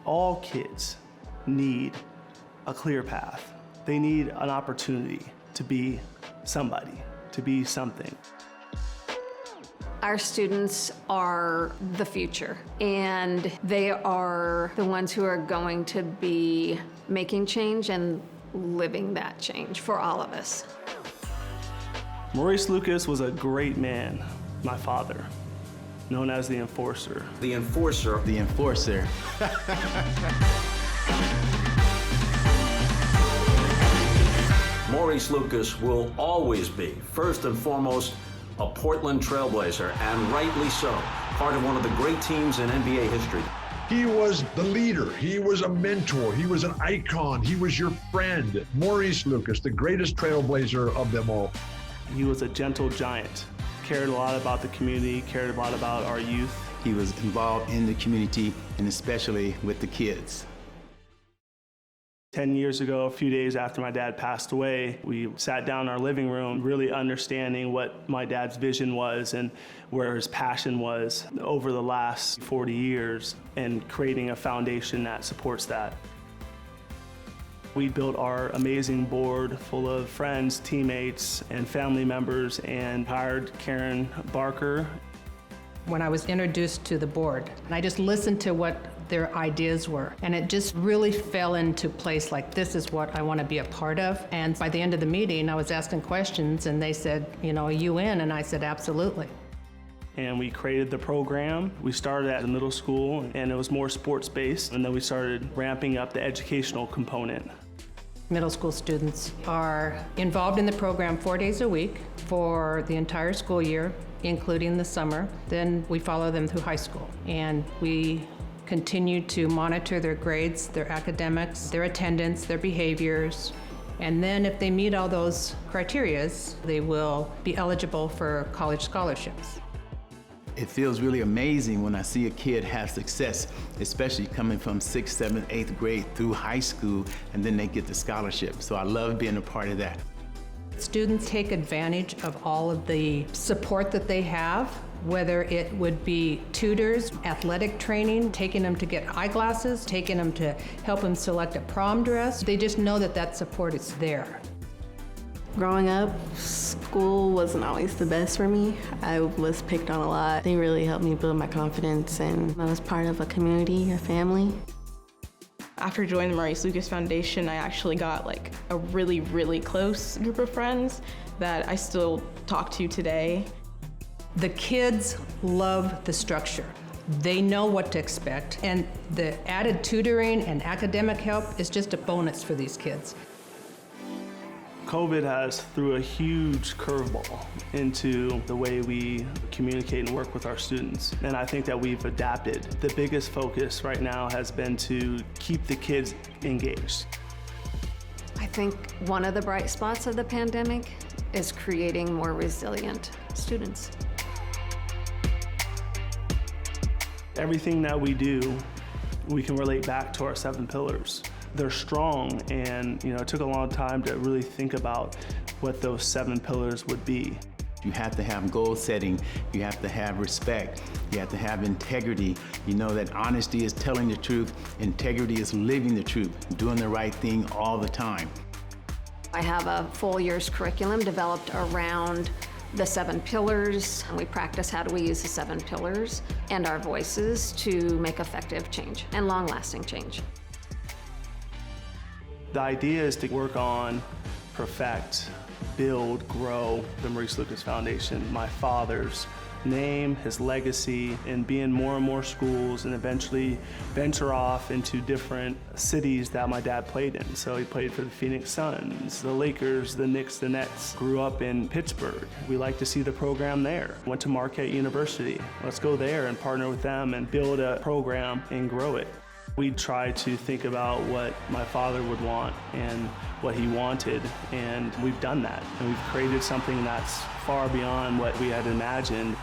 All kids need a clear path. They need an opportunity to be somebody, to be something. Our students are the future, and they are the ones who are going to be making change and living that change for all of us. Maurice Lucas was a great man, my father, known as the Enforcer. The Enforcer. The Enforcer. Maurice Lucas will always be, first and foremost, a Portland trailblazer, and rightly so, part of one of the great teams in NBA history. He was the leader. He was a mentor. He was an icon. He was your friend. Maurice Lucas, the greatest trailblazer of them all. He was a gentle giant, cared a lot about the community, cared a lot about our youth. He was involved in the community, and especially with the kids. 10 years ago, a few days after my dad passed away, we sat down in our living room, really understanding what my dad's vision was and where his passion was over the last 40 years, and creating a foundation that supports that. We built our amazing board full of friends, teammates, and family members, and hired Karen Barker. When I was introduced to the board, I just listened to what their ideas were, and it just really fell into place, like, this is what I want to be a part of. And by the end of the meeting, I was asking questions, and they said, you know, are you in? And I said, absolutely. And we created the program. We started at the middle school, and it was more sports-based, and then we started ramping up the educational component. Middle school students are involved in the program 4 days a week for the entire school year, including the summer. Then we follow them through high school, and we continue to monitor their grades, their academics, their attendance, their behaviors. And then if they meet all those criteria, they will be eligible for college scholarships. It feels really amazing when I see a kid have success, especially coming from 6th, 7th, 8th grade through high school, and then they get the scholarship. So I love being a part of that. Students take advantage of all of the support that they have, whether it would be tutors, athletic training, taking them to get eyeglasses, taking them to help them select a prom dress. They just know that that support is there. Growing up, school wasn't always the best for me. I was picked on a lot. They really helped me build my confidence, and I was part of a community, a family. After joining the Maurice Lucas Foundation, I actually got like a really, really close group of friends that I still talk to today. The kids love the structure. They know what to expect, and the added tutoring and academic help is just a bonus for these kids. COVID has threw a huge curveball into the way we communicate and work with our students, and I think that we've adapted. The biggest focus right now has been to keep the kids engaged. I think one of the bright spots of the pandemic is creating more resilient students. Everything that we do, we can relate back to our 7 pillars. They're strong, and it took a long time to really think about what those 7 pillars would be. You have to have goal setting, you have to have respect, you have to have integrity. You know that honesty is telling the truth, integrity is living the truth, doing the right thing all the time. I have a full year's curriculum developed around the 7 pillars, and we practice how do we use the 7 pillars and our voices to make effective change and long-lasting change. The idea is to work on, perfect, build, grow the Maurice Lucas Foundation, my father's name, his legacy, and be in more and more schools, and eventually venture off into different cities that my dad played in. So he played for the Phoenix Suns, the Lakers, the Knicks, the Nets. Grew up in Pittsburgh. We like to see the program there. Went to Marquette University. Let's go there and partner with them and build a program and grow it. We try to think about what my father would want and what he wanted, and we've done that. And we've created something that's far beyond what we had imagined.